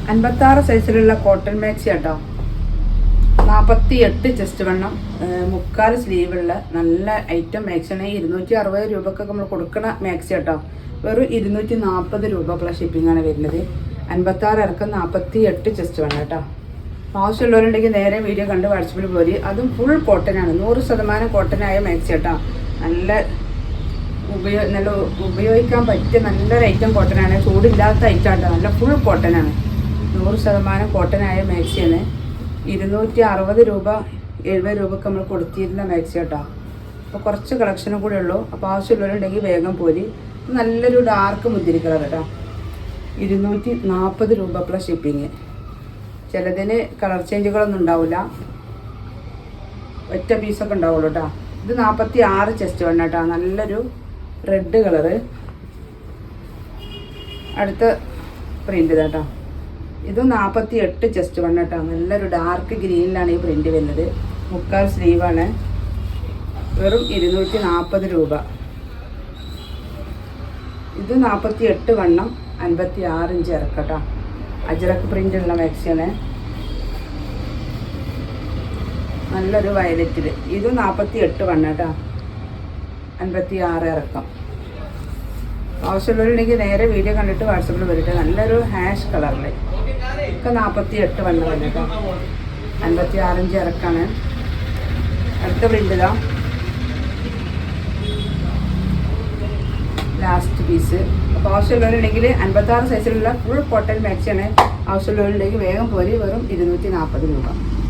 56 സൈസിലുള്ള cotton maxi കേട്ടോ. 48 chest വണ്ണം, മുക്കാൽ സ്ലീവുള്ള നല്ല ഐറ്റം മാക്സിയാണ്. 260 രൂപക്കൊക്കെ നമ്മൾ കൊടുക്കണ മാക്സി കേട്ടോ. വെറും 240 രൂപ പ്ലസ് ഷിപ്പിംഗ് ആണ് വരുന്നത്. 56 ഇറക്കം, 48 ചെസ്റ്റ് വണ്ണം കേട്ടോ. ആവശ്യമുള്ളവരുണ്ടെങ്കിൽ നേരെ വീഡിയോ കണ്ട് വാട്സപ്പിൽ പോരി. അതും ഫുൾ കോട്ടനാണ്, 100% കോട്ടനായ മാക്സി കേട്ടോ. നല്ല ഉപയോഗിക്കാൻ പറ്റിയ നല്ലൊരു ഐറ്റം കോട്ടനാണ്. ചൂടില്ലാത്ത ഐറ്റം കേട്ടോ. നല്ല ഫുൾ കോട്ടനാണ്, 100% കോട്ടനായ മാക്സിയാണ്. 260 രൂപ 70 രൂപക്ക് നമ്മൾ കൊടുത്തിരുന്ന മാക്സി കേട്ടോ. അപ്പോൾ കുറച്ച് കളക്ഷനും കൂടെ ഉള്ളൂ. അപ്പോൾ ആവശ്യമുള്ളവരുണ്ടെങ്കിൽ വേഗം പോരി. നല്ലൊരു ഡാർക്ക് മുന്തിരി കളർ കേട്ടോ. 240 രൂപ പ്ലസ് ഷിപ്പിങ്. ചിലതിന് കളർ ചേഞ്ചുകളൊന്നും ഉണ്ടാവില്ല, ഒറ്റ പീസൊക്കെ ഉണ്ടാവുള്ളൂ കേട്ടോ. ഇത് 46 ചെസ്റ്റ് വണ്ണം കേട്ടോ. നല്ലൊരു റെഡ് കളറ്. അടുത്ത പ്രിൻ്റ് കേട്ടോ. ഇത് 48 ചെസ്റ്റ് വണ്ണം കേട്ടോ. നല്ലൊരു ഡാർക്ക് ഗ്രീനിലാണ് ഈ പ്രിൻ്റ് വരുന്നത്. മുക്കാൽ സ്ലീവാണ്. വെറും 240 രൂപ. ഇത് 48 വണ്ണം, 56 ഇഞ്ച് ഇറക്കട്ടോ. അജ്രക്ക് പ്രിൻ്റുള്ള മാക്സിയാണ്. നല്ലൊരു വയലറ്റിൽ. ഇത് 48 വണ്ണം കേട്ടോ, 56 ഇറക്കം. ആവശ്യമുള്ളവരുണ്ടെങ്കിൽ നേരെ വീഡിയോ കണ്ടിട്ട് വാട്സപ്പിൽ വരട്ടെ. നല്ലൊരു ഹാഷ് കളറിൽ ഒക്കെ 48 വണ്ണം തന്നെ കേട്ടോ. 56 ഇഞ്ച് ഇറക്കാണ്. അടുത്ത പ്രിൻ്റ് ഇതാ, ലാസ്റ്റ് പീസ്. അപ്പോൾ ആവശ്യമുള്ളവരുണ്ടെങ്കിൽ 56 സൈസിലുള്ള ഫുൾ കോട്ടൺ മാക്സിയാണ്. ആവശ്യമുള്ളവരുണ്ടെങ്കിൽ വേഗം പോരി. വെറും 240 രൂപ.